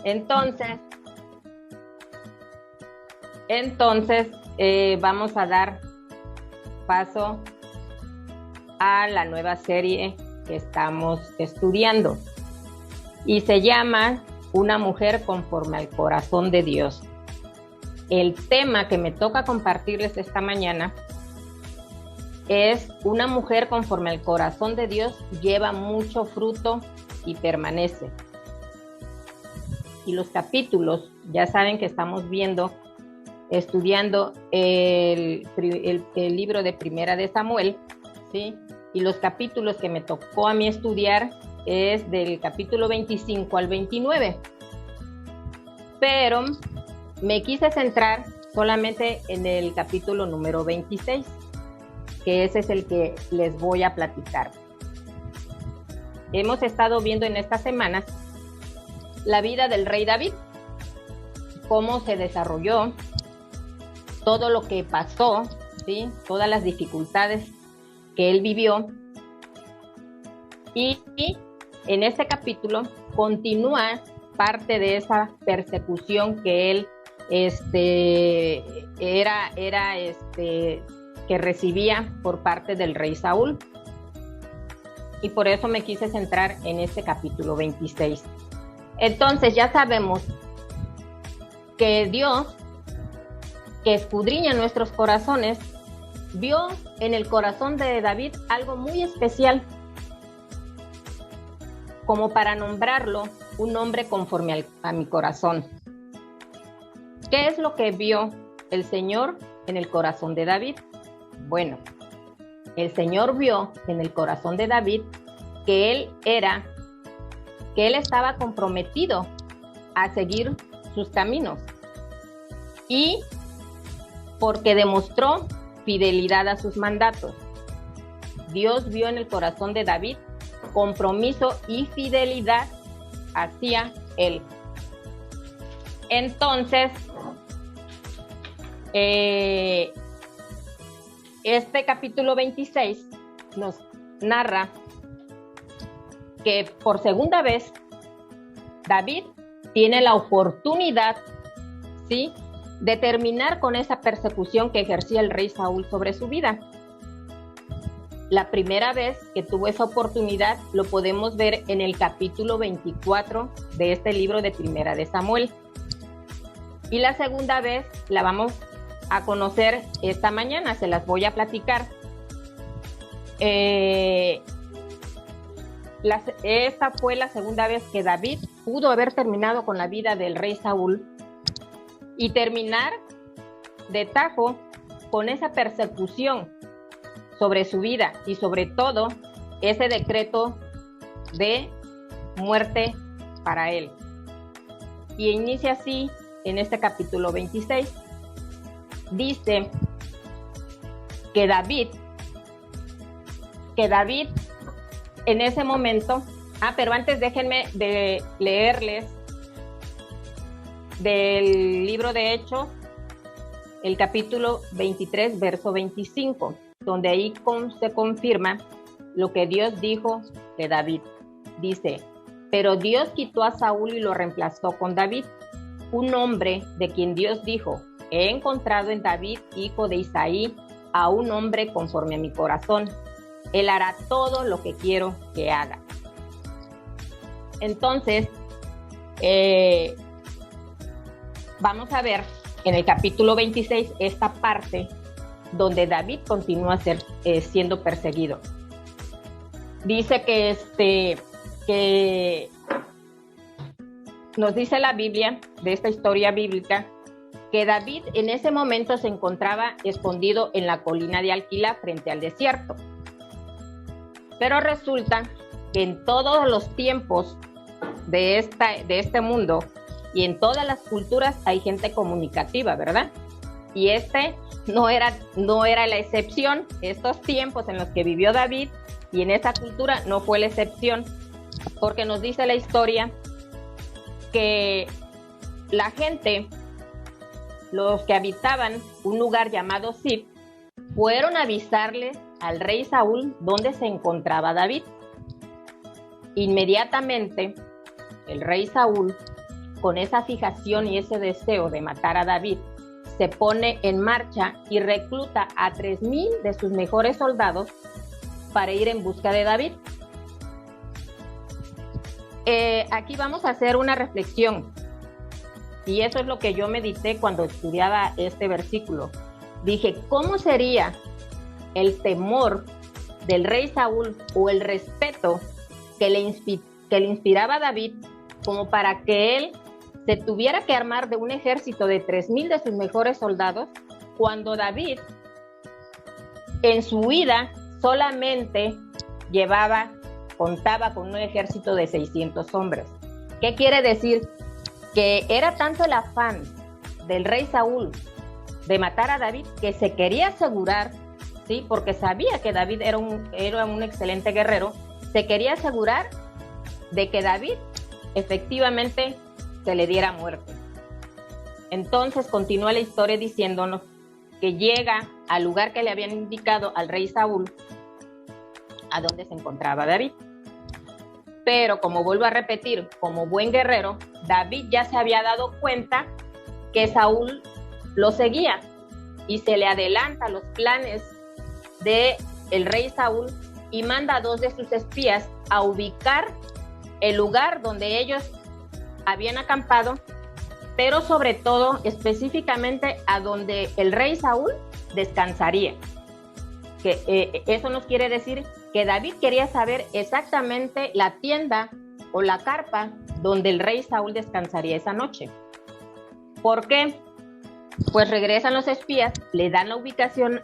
Entonces, vamos a dar paso a la nueva serie que estamos estudiando y se llama Una mujer conforme al corazón de Dios. El tema que me toca compartirles esta mañana es una mujer conforme al corazón de Dios lleva mucho fruto y permanece. Y los capítulos, ya saben que estamos estudiando el libro de Primera de Samuel, ¿sí? Y los capítulos que me tocó a mí estudiar es del capítulo 25 al 29. Pero me quise centrar solamente en el capítulo número 26, que ese es el que les voy a platicar. Hemos estado viendo en estas semanas la vida del rey David, cómo se desarrolló, todo lo que pasó, ¿sí? Todas las dificultades que él vivió. Y en este capítulo continúa parte de esa persecución que él que recibía por parte del rey Saúl. Y por eso me quise centrar en este capítulo 26. Entonces ya sabemos que Dios, que escudriña nuestros corazones, vio en el corazón de David algo muy especial, como para nombrarlo un hombre conforme a mi corazón. ¿Qué es lo que vio el Señor en el corazón de David? Bueno, el Señor vio en el corazón de David que él estaba comprometido a seguir sus caminos y porque demostró fidelidad a sus mandatos. Dios vio en el corazón de David compromiso y fidelidad hacia él. Entonces, este capítulo 26 nos narra que por segunda vez David tiene la oportunidad, ¿sí?, de terminar con esa persecución que ejercía el rey Saúl sobre su vida. La primera vez que tuvo esa oportunidad lo podemos ver en el capítulo 24 de este libro de Primera de Samuel. Y la segunda vez la vamos a conocer esta mañana, se las voy a platicar. Esta fue la segunda vez que David pudo haber terminado con la vida del rey Saúl y terminar de tajo con esa persecución sobre su vida y sobre todo ese decreto de muerte para él. Y inicia así en este capítulo 26. Dice que David en ese momento, pero antes déjenme de leerles del libro de Hechos, el capítulo 23, verso 25, donde ahí se confirma lo que Dios dijo de David. Dice, pero Dios quitó a Saúl y lo reemplazó con David, un hombre de quien Dios dijo, he encontrado en David, hijo de Isaí, a un hombre conforme a mi corazón. Él hará todo lo que quiero que haga. Entonces, vamos a ver en el capítulo 26 esta parte donde David continúa siendo perseguido. Dice que nos dice la Biblia, de esta historia bíblica, que David en ese momento se encontraba escondido en la colina de Alquila frente al desierto. Pero resulta que en todos los tiempos de este mundo y en todas las culturas hay gente comunicativa, ¿verdad? Y no era la excepción. Estos tiempos en los que vivió David y en esa cultura no fue la excepción, porque nos dice la historia que la gente, los que habitaban un lugar llamado Zif, fueron a avisarle al rey Saúl dónde se encontraba David. Inmediatamente el rey Saúl con esa fijación y ese deseo de matar a David, se pone en marcha y recluta a 3,000 de sus mejores soldados para ir en busca de David. Aquí vamos a hacer una reflexión, y eso es lo que yo medité cuando estudiaba este versículo. Dije, ¿cómo sería el temor del rey Saúl o el respeto que le inspiraba a David como para que él se tuviera que armar de un ejército de 3,000 de sus mejores soldados, cuando David en su huida solamente contaba con un ejército de 600 hombres? ¿Qué quiere decir? Que era tanto el afán del rey Saúl de matar a David que se quería asegurar, ¿sí? Porque sabía que David era un excelente guerrero, se quería asegurar de que David efectivamente se le diera muerte. Entonces continúa la historia diciéndonos que llega al lugar que le habían indicado al rey Saúl, a donde se encontraba David. Pero como vuelvo a repetir, como buen guerrero, David ya se había dado cuenta que Saúl lo seguía y se le adelanta los planes del rey Saúl y manda a 2 de sus espías a ubicar el lugar donde ellos habían acampado, pero sobre todo específicamente a donde el rey Saúl descansaría. Eso nos quiere decir que David quería saber exactamente la tienda o la carpa donde el rey Saúl descansaría esa noche. ¿Por qué? Pues regresan los espías, le dan la ubicación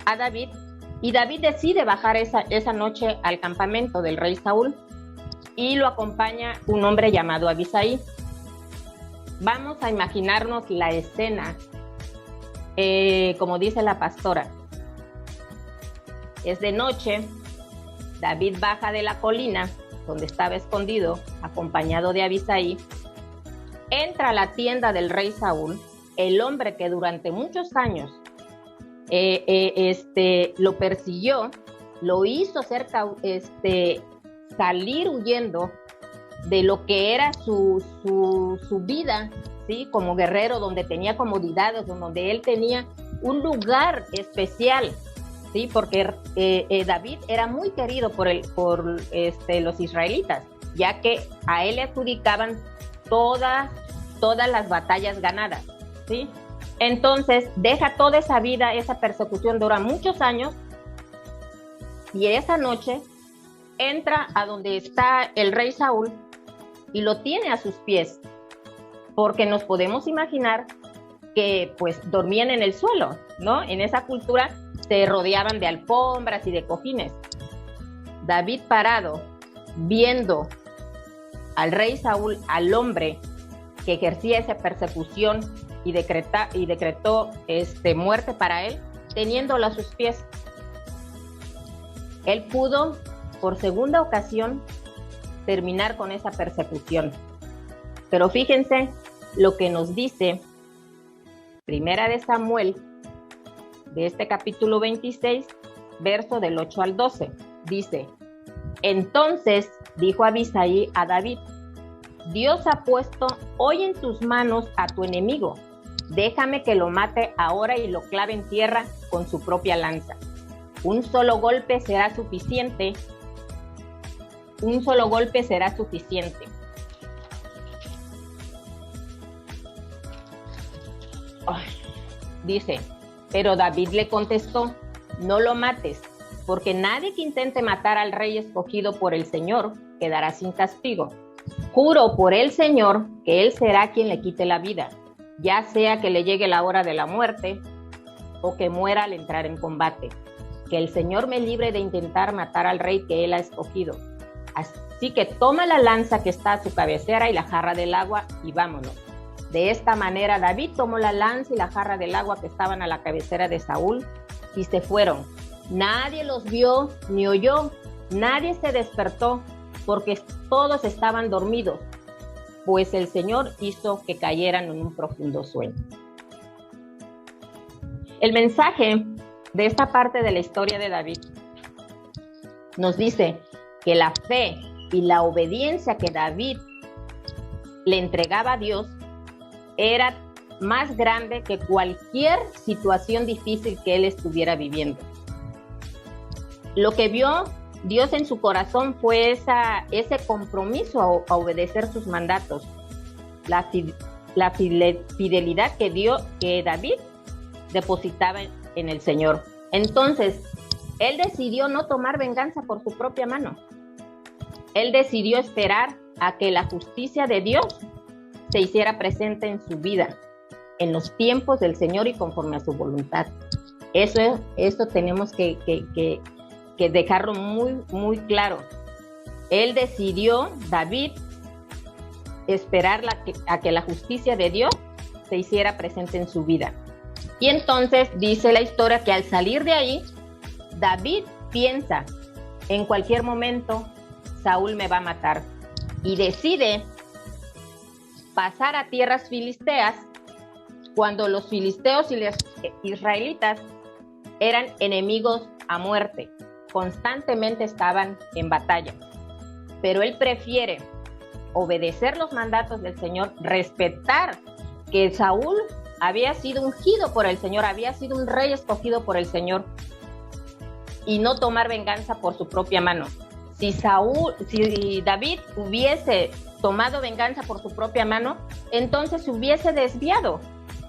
a David y David decide bajar esa noche al campamento del rey Saúl y lo acompaña un hombre llamado Abisai. Vamos a imaginarnos la escena, como dice la pastora. Es de noche, David baja de la colina donde estaba escondido, acompañado de Abisai, entra a la tienda del rey Saúl, el hombre que durante muchos años lo persiguió, lo hizo salir huyendo de lo que era su vida, ¿sí? Como guerrero, donde tenía comodidades, donde él tenía un lugar especial, ¿sí? Porque David era muy querido por los israelitas, ya que a él le adjudicaban todas las batallas ganadas, ¿sí? Entonces deja toda esa vida, esa persecución dura muchos años, y esa noche entra a donde está el rey Saúl y lo tiene a sus pies, porque nos podemos imaginar que pues dormían en el suelo, ¿no? En esa cultura se rodeaban de alfombras y de cojines. David parado, viendo al rey Saúl, al hombre que ejercía esa persecución y decretó muerte para él, teniéndolo a sus pies. Él pudo, por segunda ocasión, terminar con esa persecución. Pero fíjense lo que nos dice Primera de Samuel, de este capítulo 26, verso del 8 al 12. Dice: entonces dijo Abisai a David: Dios ha puesto hoy en tus manos a tu enemigo. Déjame que lo mate ahora y lo clave en tierra con su propia lanza. Un solo golpe será suficiente. Un solo golpe será suficiente. Dice, pero David le contestó: no lo mates, porque nadie que intente matar al rey escogido por el Señor quedará sin castigo. Juro por el Señor que él será quien le quite la vida, ya sea que le llegue la hora de la muerte o que muera al entrar en combate. Que el Señor me libre de intentar matar al rey que él ha escogido. Así que toma la lanza que está a su cabecera y la jarra del agua y vámonos. De esta manera David tomó la lanza y la jarra del agua que estaban a la cabecera de Saúl y se fueron. Nadie los vio ni oyó, nadie se despertó, porque todos estaban dormidos, pues el Señor hizo que cayeran en un profundo sueño. El mensaje de esta parte de la historia de David nos dice que la fe y la obediencia que David le entregaba a Dios era más grande que cualquier situación difícil que él estuviera viviendo. Lo que vio Dios en su corazón fue ese compromiso a obedecer sus mandatos, la fidelidad que David depositaba en el Señor. Entonces, él decidió no tomar venganza por su propia mano. Él decidió esperar a que la justicia de Dios se hiciera presente en su vida, en los tiempos del Señor y conforme a su voluntad. Eso tenemos que dejarlo muy, muy claro. Él decidió, David, esperar a que la justicia de Dios se hiciera presente en su vida. Y entonces dice la historia que al salir de ahí, David piensa, en cualquier momento Saúl me va a matar, y decide pasar a tierras filisteas cuando los filisteos y los israelitas eran enemigos a muerte, constantemente estaban en batalla. Pero él prefiere obedecer los mandatos del Señor, respetar que Saúl había sido ungido por el Señor, había sido un rey escogido por el Señor, y no tomar venganza por su propia mano. Si David hubiese tomado venganza por su propia mano, entonces se hubiese desviado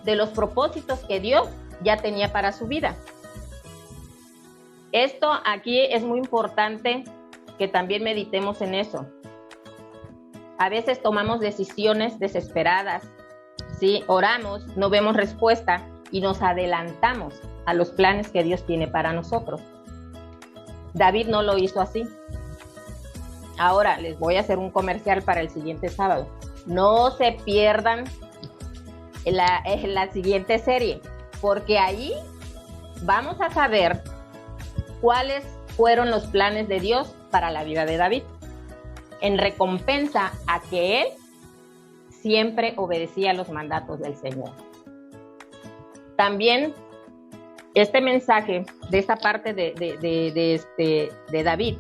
de los propósitos que Dios ya tenía para su vida. Esto aquí es muy importante que también meditemos en eso. A veces tomamos decisiones desesperadas, ¿sí? Oramos, no vemos respuesta y nos adelantamos a los planes que Dios tiene para nosotros. David no lo hizo así. Ahora les voy a hacer un comercial para el siguiente sábado. No se pierdan la siguiente serie, porque allí vamos a saber cuáles fueron los planes de Dios para la vida de David, en recompensa a que él siempre obedecía los mandatos del Señor. También este mensaje de esta parte de David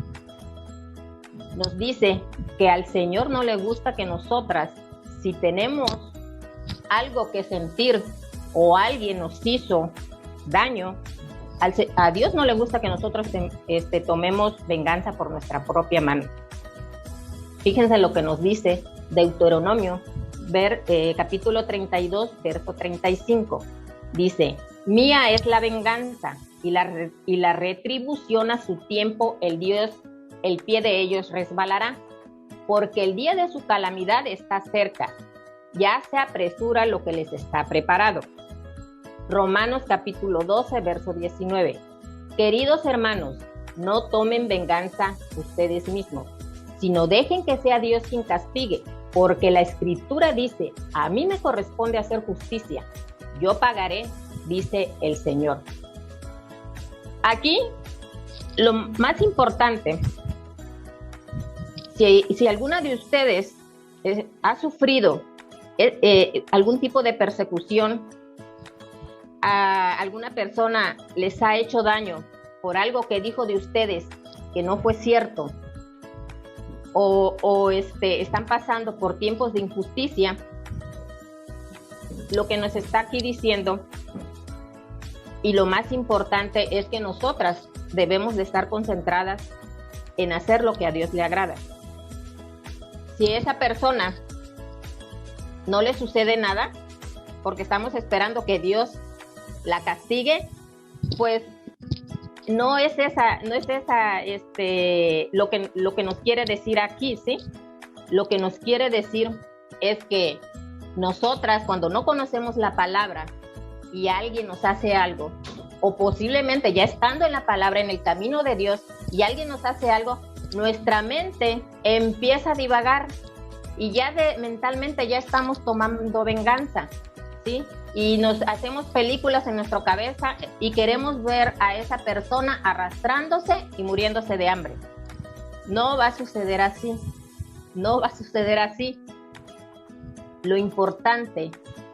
nos dice que al Señor no le gusta que nosotras, si tenemos algo que sentir o alguien nos hizo daño, a Dios no le gusta que nosotros tomemos venganza por nuestra propia mano. Fíjense lo que nos dice Deuteronomio, capítulo 32, verso 35. Dice: mía es la venganza y la retribución a su tiempo, el pie de ellos resbalará, porque el día de su calamidad está cerca, ya se apresura lo que les está preparado. Romanos capítulo 12, verso 19. Queridos hermanos, no tomen venganza ustedes mismos, sino dejen que sea Dios quien castigue, porque la Escritura dice: a mí me corresponde hacer justicia, yo pagaré, dice el Señor. Aquí, lo más importante, si alguna de ustedes ha sufrido algún tipo de persecución, a alguna persona les ha hecho daño por algo que dijo de ustedes que no fue cierto, o están pasando por tiempos de injusticia, lo que nos está aquí diciendo, y lo más importante, es que nosotras debemos de estar concentradas en hacer lo que a Dios le agrada. Si a esa persona no le sucede nada, porque estamos esperando que Dios la castigue, pues no es lo que nos quiere decir aquí, ¿sí? Lo que nos quiere decir es que nosotras, cuando no conocemos la palabra y alguien nos hace algo, o posiblemente ya estando en la palabra, en el camino de Dios, y alguien nos hace algo, nuestra mente empieza a divagar y ya mentalmente ya estamos tomando venganza, ¿sí? Y nos hacemos películas en nuestra cabeza y queremos ver a esa persona arrastrándose y muriéndose de hambre. No va a suceder así. No va a suceder así. Lo importante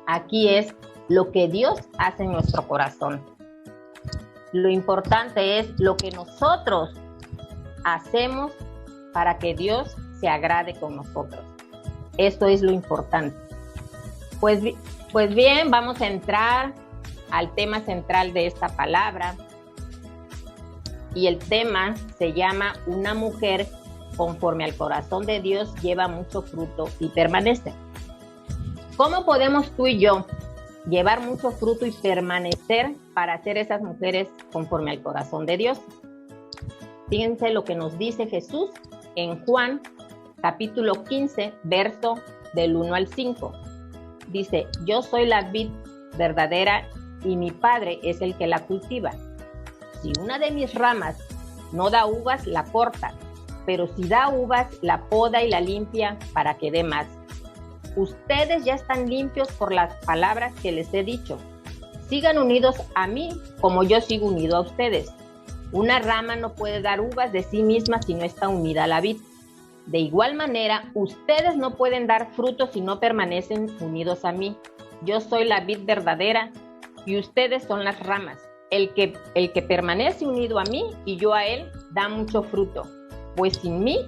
aquí es lo que Dios hace en nuestro corazón. Lo importante es lo que nosotros hacemos para que Dios se agrade con nosotros. Eso es lo importante. Pues bien, vamos a entrar al tema central de esta palabra. Y el tema se llama Una mujer conforme al corazón de Dios lleva mucho fruto y permanece. ¿Cómo podemos tú y yo llevar mucho fruto y permanecer para ser esas mujeres conforme al corazón de Dios? Fíjense lo que nos dice Jesús en Juan capítulo 15, verso del 1 al 5. Dice, yo soy la vid verdadera y mi Padre es el que la cultiva. Si una de mis ramas no da uvas, la corta, pero si da uvas, la poda y la limpia para que dé más. Ustedes ya están limpios por las palabras que les he dicho. Sigan unidos a mí como yo sigo unido a ustedes. Una rama no puede dar uvas de sí misma si no está unida a la vid. De igual manera, ustedes no pueden dar frutos si no permanecen unidos a mí. Yo soy la vid verdadera y ustedes son las ramas. El que permanece unido a mí y yo a él da mucho fruto, pues sin mí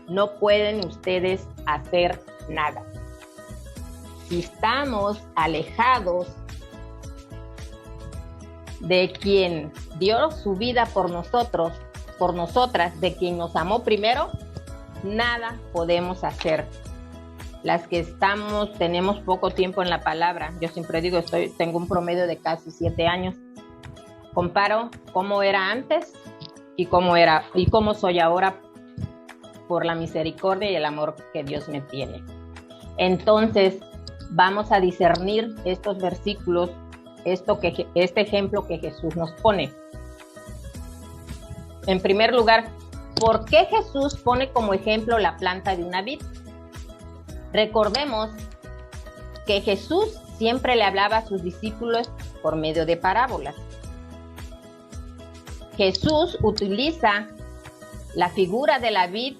no pueden ustedes hacer nada. Si estamos alejados de quien dio su vida por nosotros, por nosotras, de quien nos amó primero, nada podemos hacer. Las que tenemos poco tiempo en la palabra, yo siempre digo, tengo un promedio de casi 7 años. Comparo cómo era antes y cómo soy ahora por la misericordia y el amor que Dios me tiene. Entonces, vamos a discernir estos versículos, este ejemplo que Jesús nos pone. En primer lugar, ¿por qué Jesús pone como ejemplo la planta de una vid? Recordemos que Jesús siempre le hablaba a sus discípulos por medio de parábolas. Jesús utiliza la figura de la vid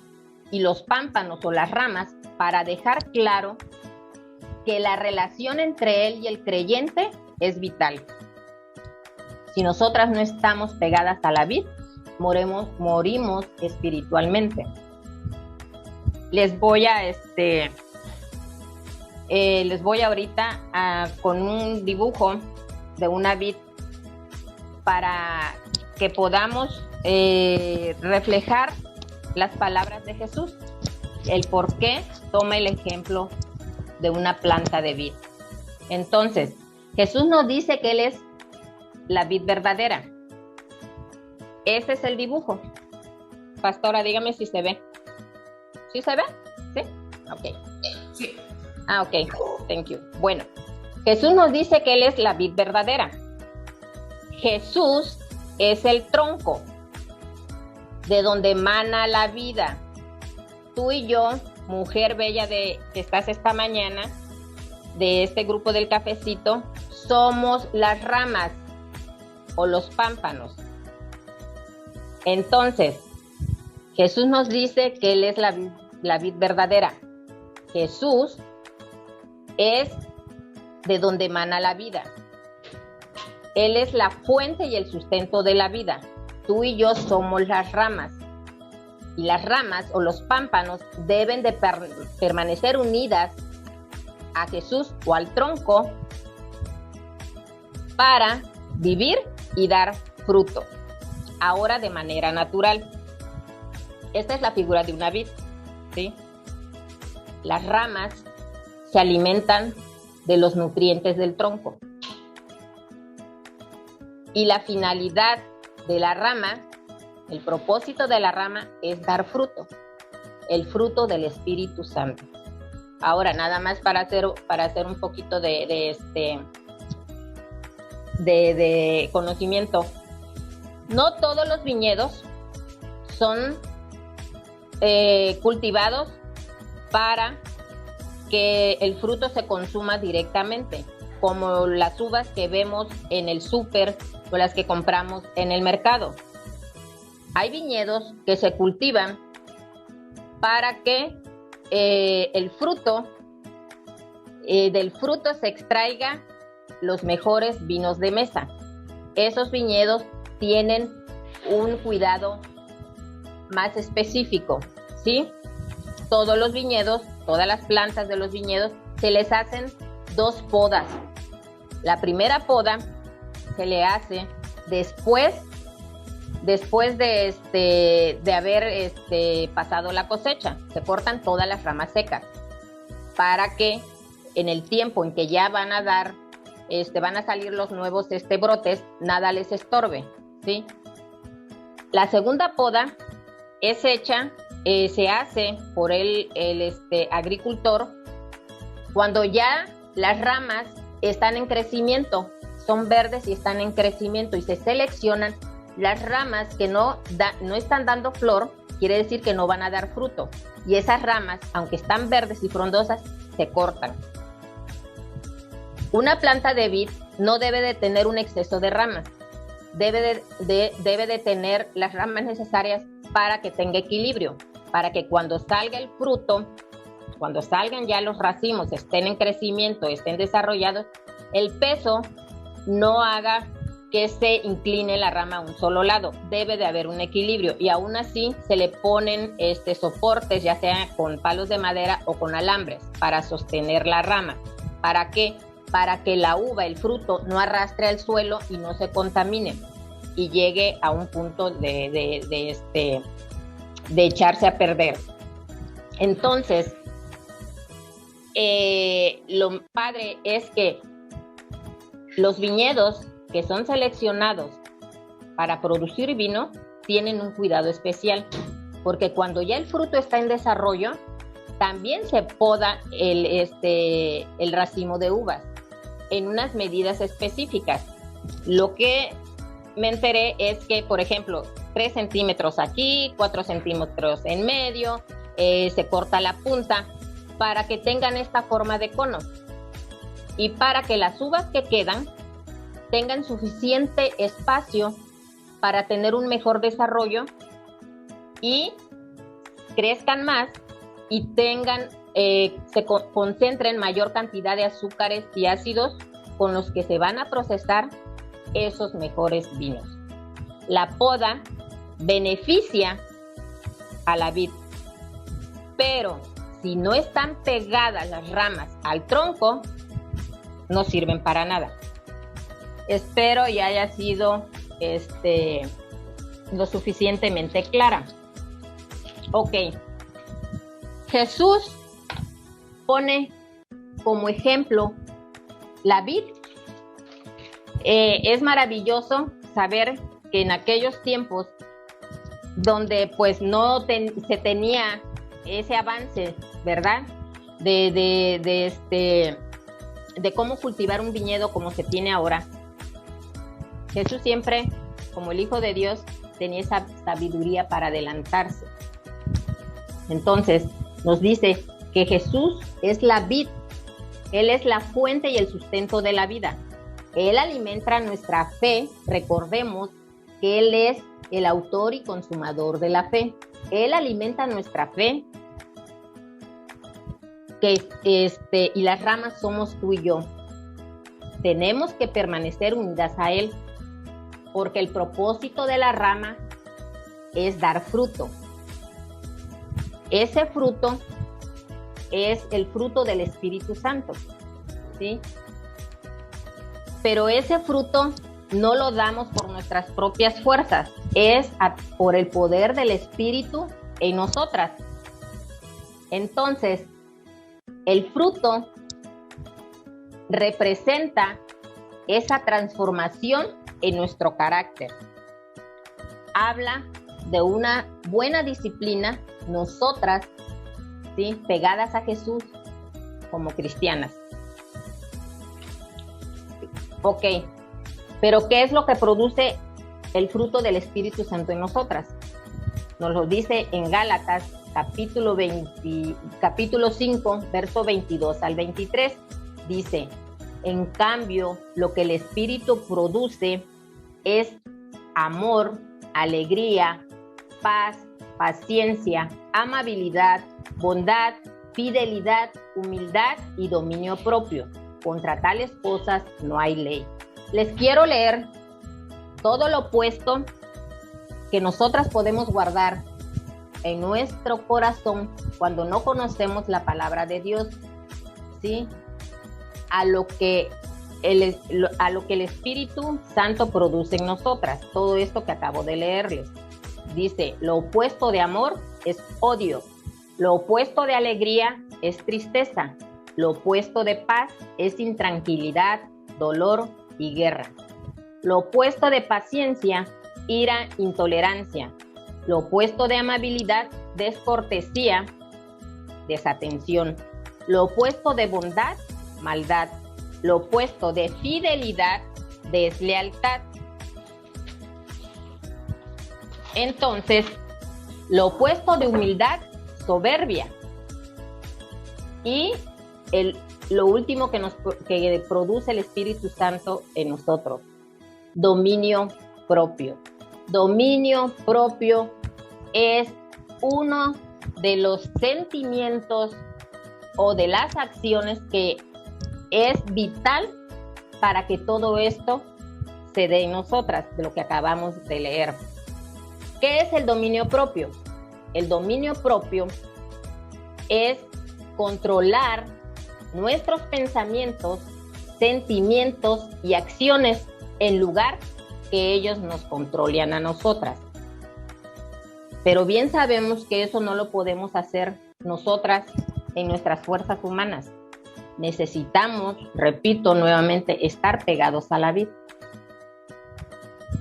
y los pámpanos o las ramas para dejar claro que la relación entre él y el creyente es vital. Si nosotras no estamos pegadas a la vid, morimos espiritualmente. Les voy ahorita con un dibujo de una vid para que podamos reflejar las palabras de Jesús, el por qué toma el ejemplo de una planta de vid. Entonces, Jesús nos dice que Él es la vid verdadera. Ese es el dibujo. Pastora, dígame si se ve. ¿Sí se ve? ¿Sí? Ok. Sí. Ok. Thank you. Bueno, Jesús nos dice que Él es la vid verdadera. Jesús es el tronco de donde emana la vida. Tú y yo, mujer bella que estás esta mañana, de este grupo del cafecito, somos las ramas o los pámpanos. Entonces, Jesús nos dice que Él es la vid verdadera. Jesús es de donde emana la vida. Él es la fuente y el sustento de la vida. Tú y yo somos las ramas. Y las ramas o los pámpanos deben de permanecer unidas a Jesús o al tronco para vivir y dar fruto. Ahora de manera natural. Esta es la figura de una vid, ¿sí? Las ramas se alimentan de los nutrientes del tronco. Y la finalidad de la rama, el propósito de la rama es dar fruto, el fruto del Espíritu Santo. Ahora, nada más para hacer un poquito de conocimiento. No todos los viñedos son cultivados para que el fruto se consuma directamente, como las uvas que vemos en el súper o las que compramos en el mercado. Hay viñedos que se cultivan para que del fruto se extraiga los mejores vinos de mesa. Esos viñedos tienen un cuidado más específico, ¿sí? todos los viñedos, todas las plantas de los viñedos, se les hacen 2 podas. La primera poda se le hace después de haber pasado la cosecha. Se cortan todas las ramas secas para que en el tiempo en que ya van a dar, van a salir los nuevos brotes, nada les estorbe, ¿sí? La segunda poda es hecha, se hace por el agricultor cuando ya las ramas están en crecimiento, son verdes y están en crecimiento, y se seleccionan las ramas que no están dando flor, quiere decir que no van a dar fruto, y esas ramas, aunque están verdes y frondosas, se cortan. Una planta de vid no debe de tener un exceso de ramas, debe de tener las ramas necesarias para que tenga equilibrio, para que cuando salga el fruto, cuando salgan ya los racimos, estén en crecimiento, estén desarrollados, el peso no haga que se incline la rama a un solo lado. Debe de haber un equilibrio, y aún así se le ponen soportes, ya sea con palos de madera o con alambres, para sostener la rama. ¿Para qué? Para que la uva, el fruto, no arrastre al suelo y no se contamine y llegue a un punto de echarse a perder. Entonces, lo padre es que los viñedos que son seleccionados para producir vino tienen un cuidado especial, porque cuando ya el fruto está en desarrollo, también se poda el racimo de uvas en unas medidas específicas. Lo que me enteré es que, por ejemplo, 3 centímetros aquí, 4 centímetros en medio, se corta la punta para que tengan esta forma de cono, y para que las uvas que quedan tengan suficiente espacio para tener un mejor desarrollo y crezcan más y tengan, se concentren mayor cantidad de azúcares y ácidos con los que se van a procesar esos mejores vinos. La poda beneficia a la vid, pero si no están pegadas las ramas al tronco, no sirven para nada. Espero y haya sido lo suficientemente clara. Ok. Jesús pone como ejemplo la vid. Es maravilloso saber que en aquellos tiempos donde pues no se tenía ese avance, ¿verdad? De cómo cultivar un viñedo como se tiene ahora. Jesús siempre, como el Hijo de Dios, tenía esa sabiduría para adelantarse. Entonces, nos dice que Jesús es la vid. Él es la fuente y el sustento de la vida. Él alimenta nuestra fe. Recordemos que Él es el autor y consumador de la fe. Él alimenta nuestra fe. Y las ramas somos tú y yo. Tenemos que permanecer unidas a Él, porque el propósito de la rama es dar fruto. Ese fruto es el fruto del Espíritu Santo, ¿sí? Pero ese fruto no lo damos por nuestras propias fuerzas, es por el poder del Espíritu en nosotras. Entonces, el fruto representa esa transformación en nuestro carácter. Habla de una buena disciplina, nosotras, ¿sí?, pegadas a Jesús como cristianas. Ok, pero ¿qué es lo que produce el fruto del Espíritu Santo en nosotras? Nos lo dice en Gálatas capítulo 5, verso 22 al 23. Dice: en cambio, lo que el Espíritu produce es amor, alegría, paz, paciencia, amabilidad, bondad, fidelidad, humildad y dominio propio. Contra tales cosas no hay ley. Les quiero leer todo lo opuesto que nosotras podemos guardar en nuestro corazón cuando no conocemos la palabra de Dios, ¿sí? A lo que el Espíritu Santo produce en nosotras. Todo esto que acabo de leerles. Dice, lo opuesto de amor es odio. Lo opuesto de alegría es tristeza. Lo opuesto de paz es intranquilidad, dolor y guerra. Lo opuesto de paciencia, ira, intolerancia. Lo opuesto de amabilidad, descortesía, desatención. Lo opuesto de bondad, maldad. Lo opuesto de fidelidad, deslealtad. Entonces, lo opuesto de humildad, soberbia. Y lo último que produce el Espíritu Santo en nosotros, dominio propio. Dominio propio es uno de los sentimientos o de las acciones que es vital para que todo esto se dé en nosotras, de lo que acabamos de leer. ¿Qué es el dominio propio? El dominio propio es controlar nuestros pensamientos, sentimientos y acciones en lugar que ellos nos controlen a nosotras. Pero bien sabemos que eso no lo podemos hacer nosotras en nuestras fuerzas humanas. Necesitamos, repito nuevamente, estar pegados a la vid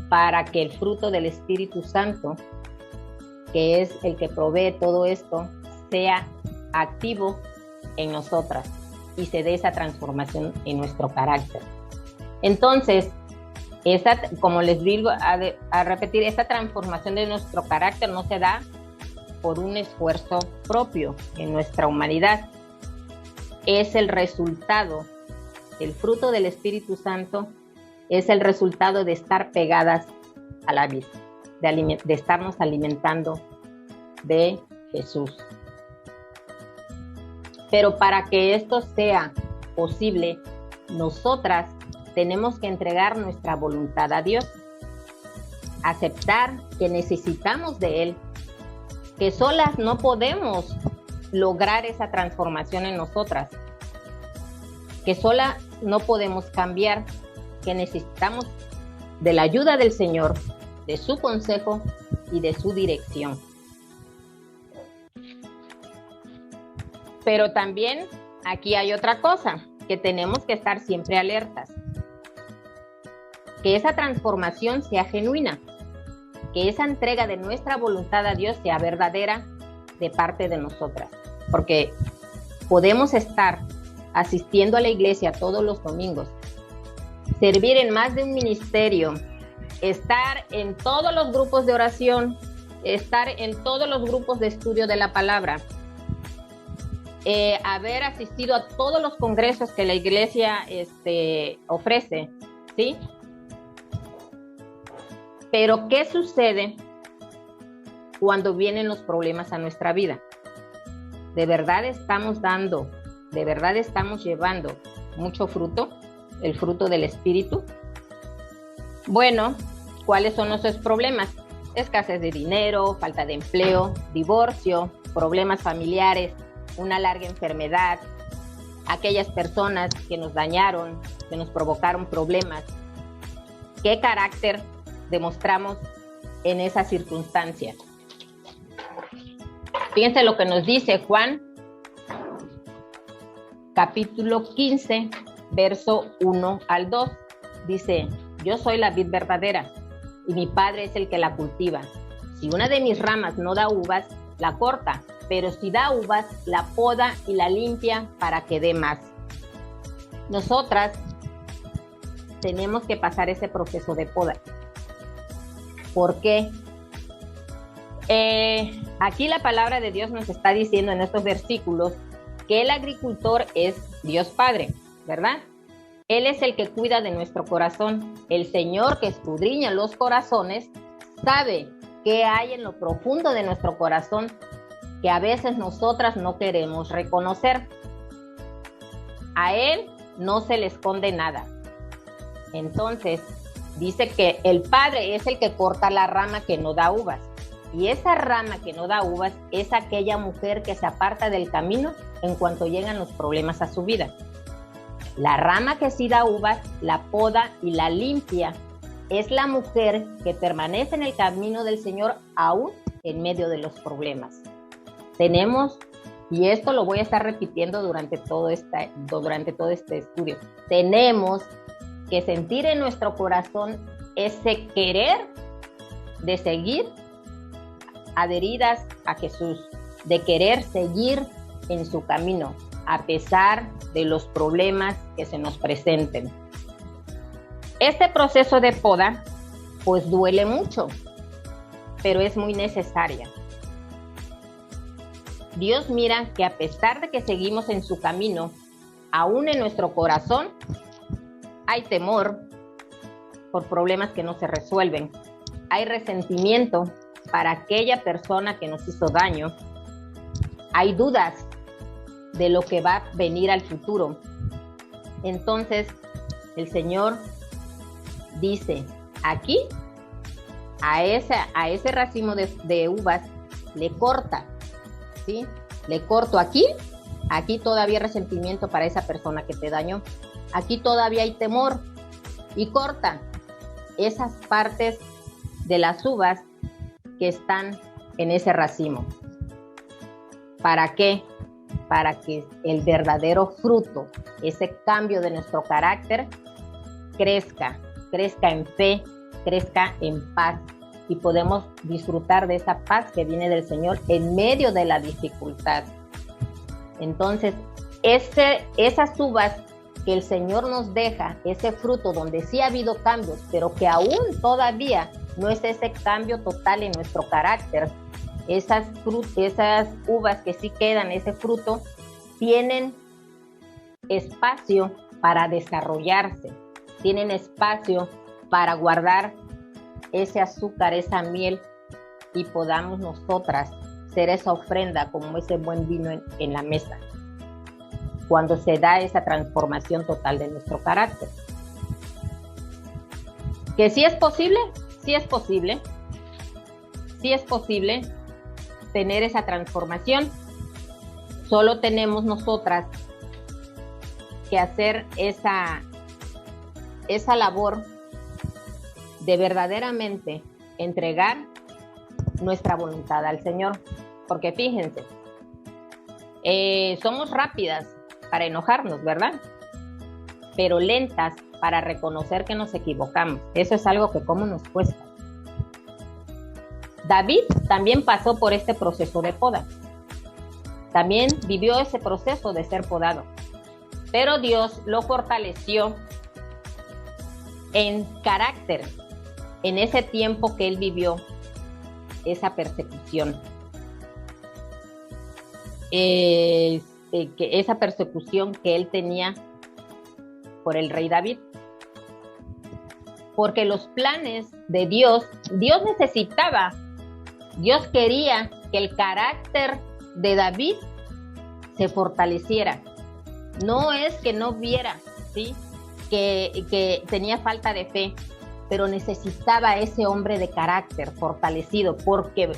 para que el fruto del Espíritu Santo, que es el que provee todo esto, sea activo en nosotras y se dé esa transformación en nuestro carácter. Entonces, como les digo a repetir, esta transformación de nuestro carácter no se da por un esfuerzo propio en nuestra humanidad. Es el resultado, el fruto del Espíritu Santo es el resultado de estar pegadas a la vid, de estarnos alimentando de Jesús. Pero para que esto sea posible, nosotras tenemos que entregar nuestra voluntad a Dios, aceptar que necesitamos de Él, que solas no podemos lograr esa transformación en nosotras, que solas no podemos cambiar, que necesitamos de la ayuda del Señor, de su consejo y de su dirección. Pero también aquí hay otra cosa, que tenemos que estar siempre alertas. Que esa transformación sea genuina, que esa entrega de nuestra voluntad a Dios sea verdadera de parte de nosotras. Porque podemos estar asistiendo a la iglesia todos los domingos, servir en más de un ministerio, estar en todos los grupos de oración, estar en todos los grupos de estudio de la palabra, haber asistido a todos los congresos que la iglesia ofrece, ¿sí? Pero ¿qué sucede cuando vienen los problemas a nuestra vida? ¿De verdad estamos dando, de verdad estamos llevando mucho fruto, el fruto del Espíritu? Bueno, ¿cuáles son nuestros problemas? Escasez de dinero, falta de empleo, divorcio, problemas familiares, una larga enfermedad, aquellas personas que nos dañaron, que nos provocaron problemas. ¿Qué carácter demostramos en esas circunstancias? Fíjense lo que nos dice Juan, capítulo 15, verso 1 al 2. Dice, yo soy la vid verdadera y mi Padre es el que la cultiva. Si una de mis ramas no da uvas, la corta, pero si da uvas, la poda y la limpia para que dé más. Nosotras tenemos que pasar ese proceso de poda. ¿Por qué? Aquí la palabra de Dios nos está diciendo en estos versículos que el agricultor es Dios Padre, ¿verdad? Él es el que cuida de nuestro corazón. El Señor que escudriña los corazones sabe qué hay en lo profundo de nuestro corazón que a veces nosotras no queremos reconocer. A Él no se le esconde nada. Entonces, dice que el Padre es el que corta la rama que no da uvas. Y esa rama que no da uvas es aquella mujer que se aparta del camino en cuanto llegan los problemas a su vida. La rama que sí da uvas, la poda y la limpia, es la mujer que permanece en el camino del Señor aún en medio de los problemas. Tenemos, y esto lo voy a estar repitiendo durante todo este estudio, tenemos que sentir en nuestro corazón ese querer de seguir adheridas a Jesús, de querer seguir en su camino, a pesar de los problemas que se nos presenten. Este proceso de poda, pues duele mucho, pero es muy necesaria. Dios mira que a pesar de que seguimos en su camino, aún en nuestro corazón hay temor por problemas que no se resuelven. Hay resentimiento para aquella persona que nos hizo daño. Hay dudas de lo que va a venir al futuro. Entonces, el Señor dice, aquí, a ese racimo de uvas, le corta, ¿sí? Le corto aquí todavía hay resentimiento para esa persona que te dañó. Aquí todavía hay temor y corta esas partes de las uvas que están en ese racimo. ¿Para qué? Para que el verdadero fruto, ese cambio de nuestro carácter, crezca en fe, crezca en paz y podemos disfrutar de esa paz que viene del Señor en medio de la dificultad. Entonces, esas uvas que el Señor nos deja, ese fruto donde sí ha habido cambios, pero que aún todavía no es ese cambio total en nuestro carácter, esas uvas que sí quedan, ese fruto, tienen espacio para desarrollarse, tienen espacio para guardar ese azúcar, esa miel, y podamos nosotras ser esa ofrenda como ese buen vino en la mesa, cuando se da esa transformación total de nuestro carácter. ¿Que sí es posible? Sí es posible. Sí es posible tener esa transformación. Solo tenemos nosotras que hacer esa labor de verdaderamente entregar nuestra voluntad al Señor. Porque fíjense, somos rápidas para enojarnos, ¿verdad? Pero lentas para reconocer que nos equivocamos. Eso es algo que cómo nos cuesta. David también pasó por este proceso de poda. También vivió ese proceso de ser podado. Pero Dios lo fortaleció en carácter, en ese tiempo que él vivió esa persecución. Esa persecución que él tenía por el rey David. Porque los planes de Dios necesitaba, Dios quería que el carácter de David se fortaleciera. No es que no viera, ¿sí?, que tenía falta de fe, pero necesitaba ese hombre de carácter fortalecido, porque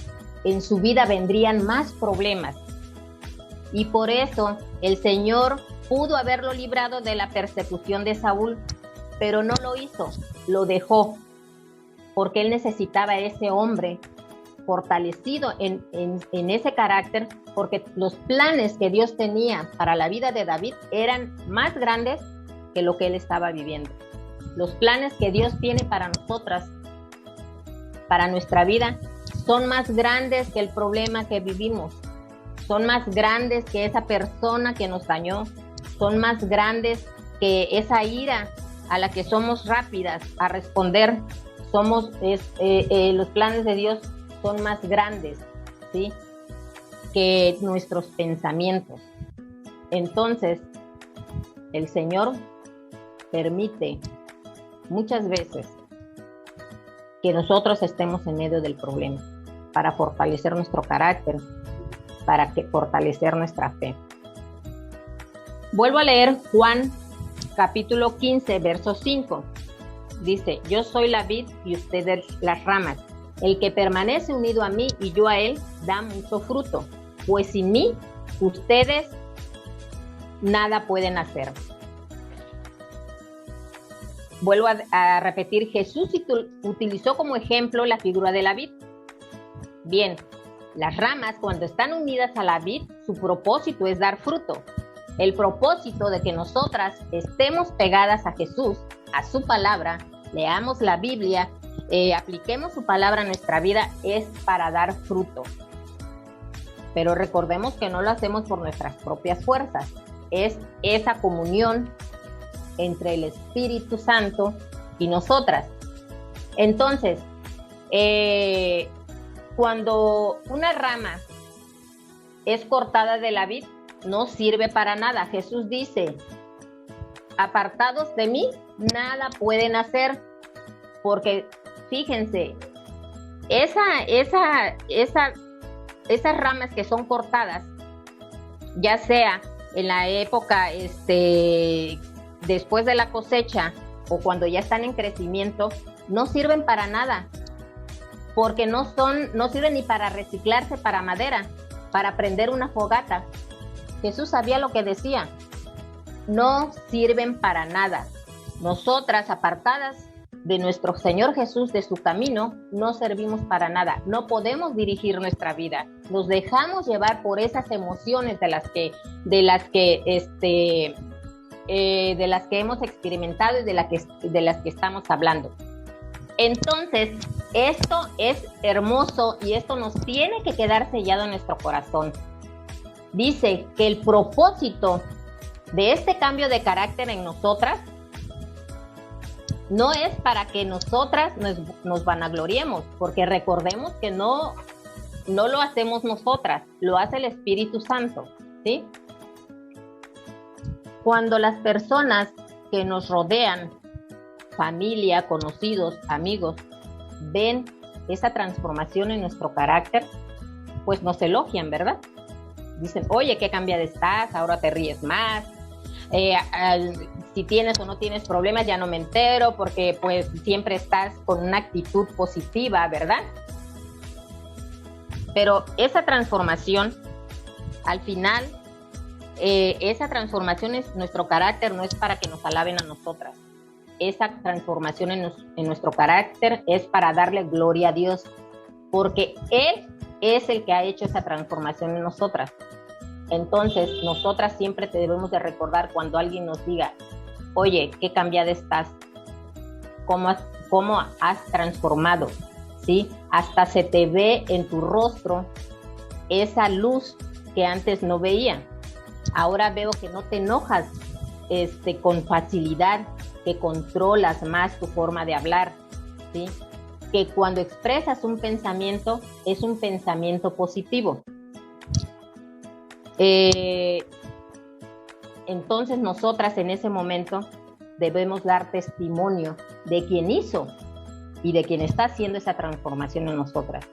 en su vida vendrían más problemas. Y por eso el Señor pudo haberlo librado de la persecución de Saúl, pero no lo hizo, lo dejó, porque él necesitaba ese hombre fortalecido en ese carácter, porque los planes que Dios tenía para la vida de David eran más grandes que lo que él estaba viviendo. Los planes que Dios tiene para nosotras, para nuestra vida, son más grandes que el problema que vivimos, son más grandes que esa persona que nos dañó, son más grandes que esa ira a la que somos rápidas a responder. Los planes de Dios son más grandes, ¿sí?, que nuestros pensamientos. Entonces, el Señor permite muchas veces que nosotros estemos en medio del problema para fortalecer nuestro carácter, para fortalecer nuestra fe. Vuelvo a leer Juan capítulo 15, verso 5. Dice: yo soy la vid y ustedes las ramas. El que permanece unido a mí y yo a él da mucho fruto, pues sin mí ustedes nada pueden hacer. Vuelvo a repetir, Jesús utilizó como ejemplo la figura de la vid. Bien, las ramas cuando están unidas a la vid, su propósito es dar fruto. El propósito de que nosotras estemos pegadas a Jesús, a su palabra, leamos la Biblia, apliquemos su palabra a nuestra vida, es para dar fruto. Pero recordemos que no lo hacemos por nuestras propias fuerzas, es esa comunión entre el Espíritu Santo y nosotras. Entonces, cuando una rama es cortada de la vid, no sirve para nada. Jesús dice, apartados de mí, nada pueden hacer, porque fíjense, esas ramas que son cortadas, ya sea en la época después de la cosecha o cuando ya están en crecimiento, no sirven para nada, porque no sirven ni para reciclarse para madera, para prender una fogata. Jesús sabía lo que decía. No sirven para nada. Nosotras, apartadas de nuestro Señor Jesús, de su camino, no servimos para nada. No podemos dirigir nuestra vida. Nos dejamos llevar por esas emociones de las que hemos experimentado y de las que estamos hablando. Entonces, esto es hermoso y esto nos tiene que quedar sellado en nuestro corazón. Dice que el propósito de este cambio de carácter en nosotras no es para que nosotras nos vanagloriemos, porque recordemos que no lo hacemos nosotras, lo hace el Espíritu Santo, ¿sí? Cuando las personas que nos rodean, familia, conocidos, amigos, ven esa transformación en nuestro carácter, pues nos elogian, ¿verdad? Dicen, oye, qué cambiada estás, ahora te ríes más, si tienes o no tienes problemas ya no me entero, porque pues siempre estás con una actitud positiva, ¿verdad? Pero esa transformación, al final, esa transformación es nuestro carácter, no es para que nos alaben a nosotras. Esa transformación en nuestro carácter es para darle gloria a Dios, porque Él es el que ha hecho esa transformación en nosotras. Entonces, nosotras siempre te debemos de recordar cuando alguien nos diga, oye, qué cambiada estás, cómo has transformado, ¿sí? Hasta se te ve en tu rostro esa luz que antes no veía. Ahora veo que no te enojas con facilidad, que controlas más tu forma de hablar, ¿sí? Que cuando expresas un pensamiento, es un pensamiento positivo. Entonces nosotras en ese momento debemos dar testimonio de quien hizo y de quien está haciendo esa transformación en nosotras,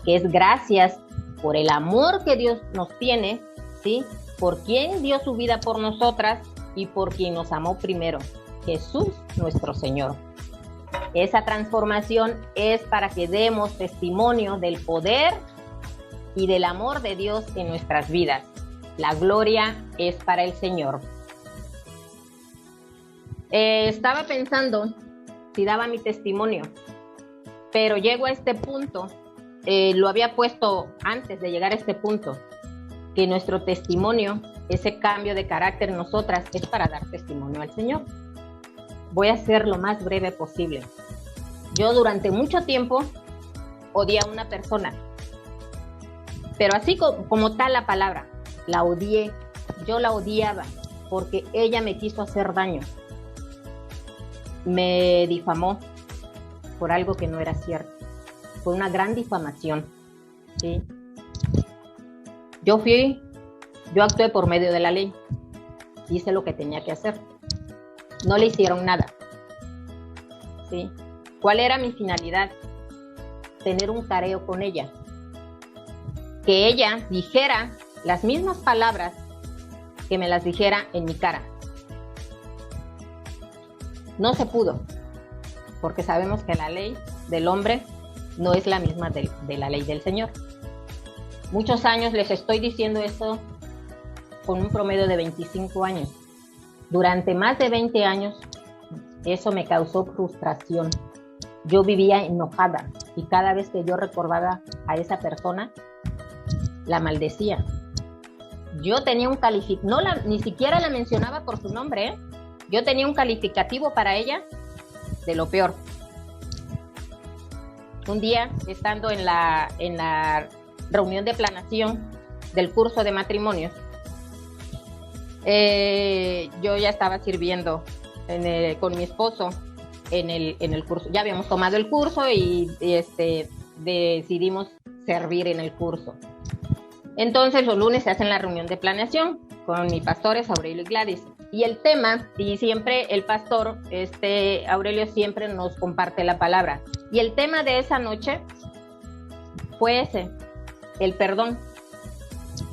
que es gracias por el amor que Dios nos tiene, ¿sí? Por quien dio su vida por nosotras y por quien nos amó primero, Jesús nuestro Señor. Esa transformación es para que demos testimonio del poder y del amor de Dios en nuestras vidas. La gloria es para el Señor. Estaba pensando si daba mi testimonio, pero llego a este punto, lo había puesto antes de llegar a este punto, que nuestro testimonio, ese cambio de carácter en nosotras, es para dar testimonio al Señor. Voy a ser lo más breve posible. Yo durante mucho tiempo odié a una persona, pero así como tal la palabra, la odié, yo la odiaba porque ella me quiso hacer daño. Me difamó por algo que no era cierto. Fue una gran difamación, ¿sí? Yo actué por medio de la ley. Hice lo que tenía que hacer. No le hicieron nada, ¿sí? ¿Cuál era mi finalidad? Tener un careo con ella. Que ella dijera las mismas palabras que me las dijera en mi cara. No se pudo, porque sabemos que la ley del hombre no es la misma de la ley del Señor. Muchos años les estoy diciendo esto con un promedio de 25 años. Durante más de 20 años, eso me causó frustración. Yo vivía enojada y cada vez que yo recordaba a esa persona, la maldecía. Yo tenía un calificativo, ni siquiera la mencionaba por su nombre, ¿eh? Yo tenía un calificativo para ella de lo peor. Un día, estando en la reunión de planeación del curso de matrimonios, yo ya estaba sirviendo con mi esposo en el curso. Ya habíamos tomado el curso y decidimos servir en el curso. Entonces los lunes se hacen la reunión de planeación con mis pastores Aurelio y Gladys. Y el tema, y siempre el pastor, Aurelio siempre nos comparte la palabra. Y el tema de esa noche fue ese, el perdón.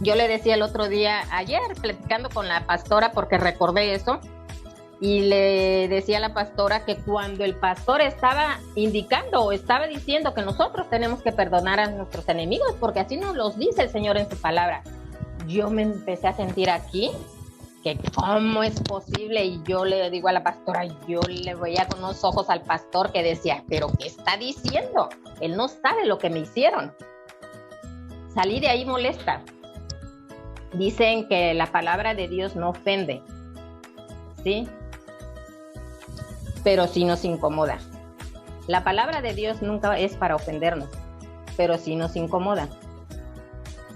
Yo le decía el otro día, ayer, platicando con la pastora, porque recordé eso, y le decía a la pastora que cuando el pastor estaba indicando o estaba diciendo que nosotros tenemos que perdonar a nuestros enemigos, porque así nos los dice el Señor en su palabra, yo me empecé a sentir aquí que cómo es posible, y yo le digo a la pastora, yo le veía con unos ojos al pastor que decía, pero ¿qué está diciendo? Él no sabe lo que me hicieron. Salí de ahí molesta. Dicen que la palabra de Dios no ofende, ¿sí? Pero sí nos incomoda. La palabra de Dios nunca es para ofendernos, pero sí nos incomoda.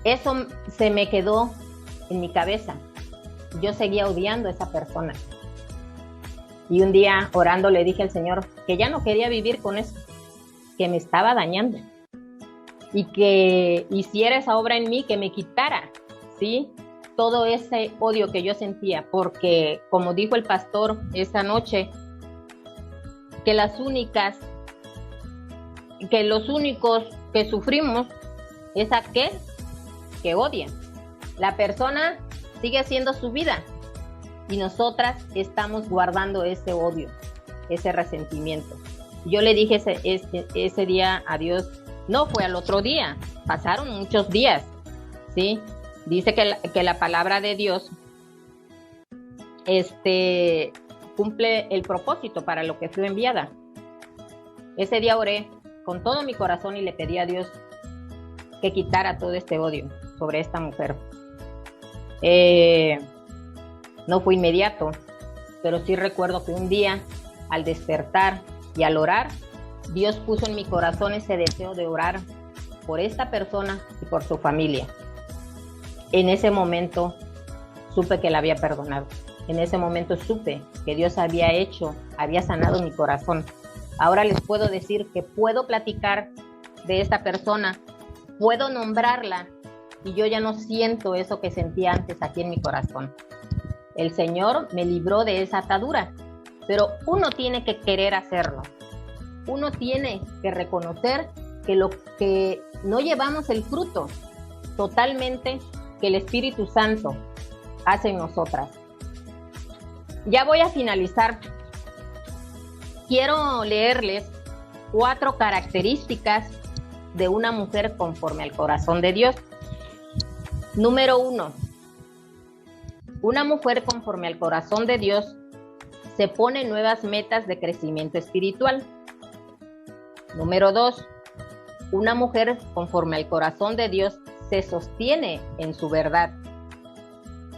Eso se me quedó en mi cabeza. Yo seguía odiando a esa persona. Y un día, orando, le dije al Señor que ya no quería vivir con eso, que me estaba dañando. Y que hiciera esa obra en mí, que me quitara, ¿sí?, todo ese odio que yo sentía. Porque, como dijo el pastor esa noche, que los únicos que sufrimos es aquel que odia. La persona sigue haciendo su vida y nosotras estamos guardando ese odio, ese resentimiento. Yo le dije ese día a Dios, no fue al otro día, pasaron muchos días, ¿sí? Dice que la palabra de Dios cumple el propósito para lo que fue enviada. Ese día oré con todo mi corazón y le pedí a Dios que quitara todo este odio sobre esta mujer. No fue inmediato, pero sí recuerdo que un día, al despertar y al orar, Dios puso en mi corazón ese deseo de orar por esta persona y por su familia. En ese momento supe que la había perdonado. En ese momento supe que Dios había sanado mi corazón. Ahora les puedo decir que puedo platicar de esta persona, puedo nombrarla, y yo ya no siento eso que sentía antes aquí en mi corazón. El Señor me libró de esa atadura, pero uno tiene que querer hacerlo. Uno tiene que reconocer que no llevamos el fruto totalmente que el Espíritu Santo hace en nosotras. Ya voy a finalizar. Quiero leerles 4 características de una mujer conforme al corazón de Dios. Número 1. Una mujer conforme al corazón de Dios se pone nuevas metas de crecimiento espiritual. Número 2. Una mujer conforme al corazón de Dios se sostiene en su verdad.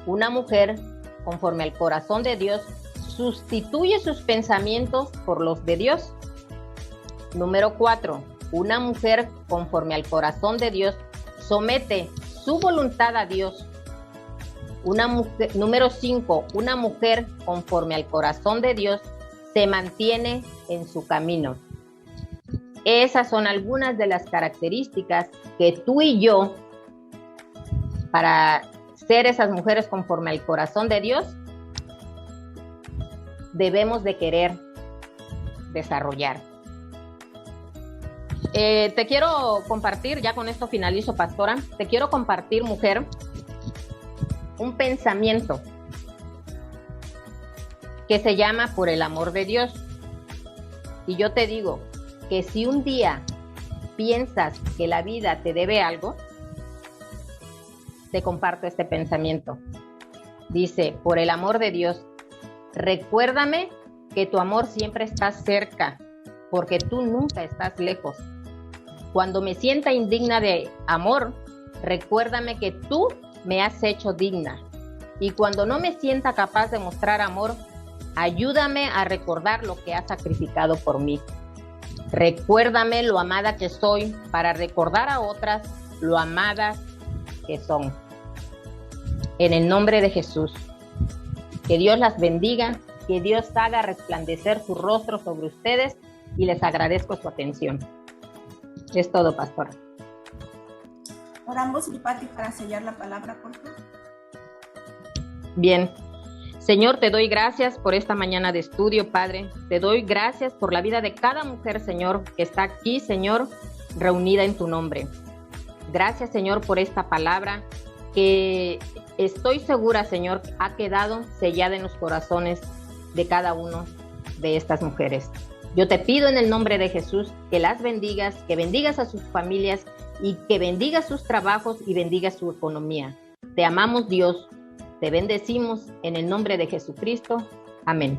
Una mujer conforme al corazón de Dios sustituye sus pensamientos por los de Dios. Número 4. Una mujer conforme al corazón de Dios somete su voluntad a Dios. Número 5. Una mujer conforme al corazón de Dios se mantiene en su camino. Esas son algunas de las características que tú y yo, para ser esas mujeres conforme al corazón de Dios, debemos de querer desarrollar. Te quiero compartir, ya con esto finalizo, pastora, te quiero compartir, mujer, un pensamiento que se llama por el amor de Dios. Y yo te digo que si un día piensas que la vida te debe algo, te comparto este pensamiento. Dice, por el amor de Dios, recuérdame que tu amor siempre está cerca, porque tú nunca estás lejos. Cuando me sienta indigna de amor, recuérdame que tú me has hecho digna. Y cuando no me sienta capaz de mostrar amor, ayúdame a recordar lo que has sacrificado por mí. Recuérdame lo amada que soy para recordar a otras lo amadas que son. En el nombre de Jesús, que Dios las bendiga, que Dios haga resplandecer su rostro sobre ustedes y les agradezco su atención. Es todo, pastora. Oramos, Pati, para sellar la palabra, por favor. Bien. Señor, te doy gracias por esta mañana de estudio, Padre. Te doy gracias por la vida de cada mujer, Señor, que está aquí, Señor, reunida en tu nombre. Gracias, Señor, por esta palabra que estoy segura, Señor, ha quedado sellada en los corazones de cada uno de estas mujeres. Yo te pido en el nombre de Jesús que las bendigas, que bendigas a sus familias y que bendigas sus trabajos y bendigas su economía. Te amamos, Dios. Te bendecimos en el nombre de Jesucristo. Amén.